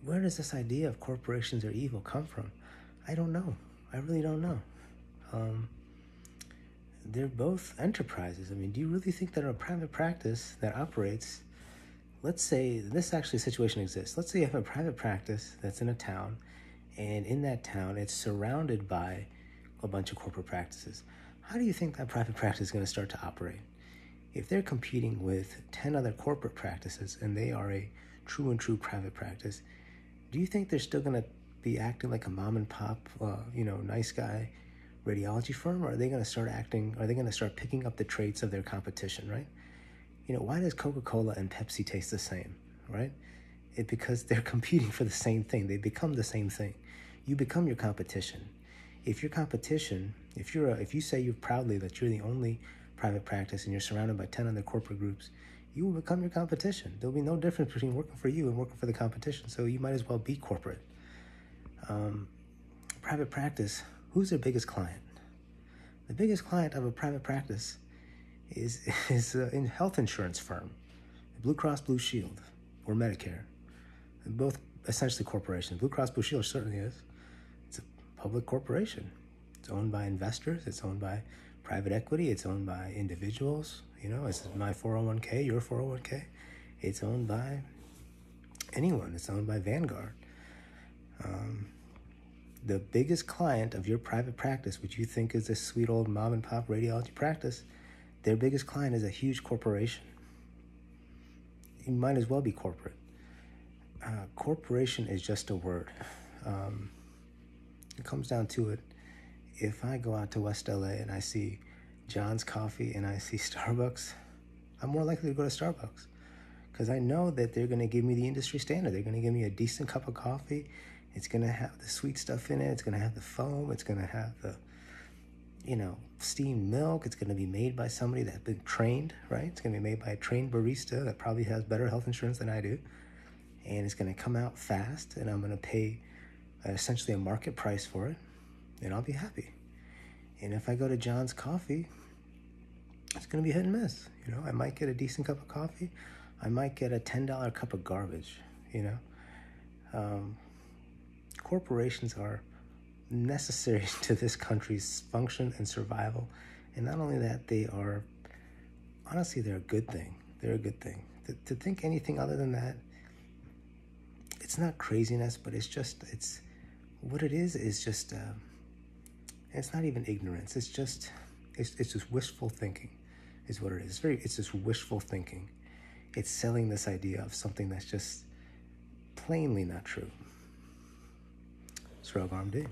where does this idea of corporations are evil come from? I don't know. I really don't know. They're both enterprises. I mean, do you really think that a private practice that operates, let's say this actually situation exists. Let's say you have a private practice that's in a town, and in that town, it's surrounded by a bunch of corporate practices. How do you think that private practice is going to start to operate? If they're competing with 10 other corporate practices and they are a true and true private practice, do you think they're still going to be acting like a mom and pop, nice guy radiology firm? Or are they going to start picking up the traits of their competition, right? Why does Coca-Cola and Pepsi taste the same, right? Because they're competing for the same thing. They become the same thing. You become your competition. If your competition, if you say you proudly that you're the only private practice and you're surrounded by 10 other corporate groups, you will become your competition. There'll be no difference between working for you and working for the competition, so you might as well be corporate. Private practice, who's their biggest client? The biggest client of a private practice is a health insurance firm, Blue Cross Blue Shield, or Medicare. They're both essentially corporations. Blue Cross Blue Shield certainly is. It's a public corporation. It's owned by investors. It's owned by private equity. It's owned by individuals. It's my 401k, your 401k. It's owned by anyone. It's owned by Vanguard. The biggest client of your private practice, which you think is this sweet old mom and pop radiology practice, their biggest client is a huge corporation. You might as well be corporate. Corporation is just a word. It comes down to it. If I go out to West LA and I see John's Coffee and I see Starbucks, I'm more likely to go to Starbucks because I know that they're going to give me the industry standard. They're going to give me a decent cup of coffee. It's going to have the sweet stuff in it. It's going to have the foam. It's going to have the, steamed milk. It's going to be made by somebody that's been trained, right? It's going to be made by a trained barista that probably has better health insurance than I do. And it's going to come out fast, and I'm going to pay essentially a market price for it, and I'll be happy. And if I go to John's Coffee, it's going to be hit and miss. I might get a decent cup of coffee. I might get a $10 cup of garbage, Corporations are necessary to this country's function and survival. And not only that, they're a good thing. They're a good thing. To think anything other than that, it's not craziness, but it's what it is just, it's not even ignorance. It's just wishful thinking is what it is. It's just wishful thinking. It's selling this idea of something that's just plainly not true. Srog RMD.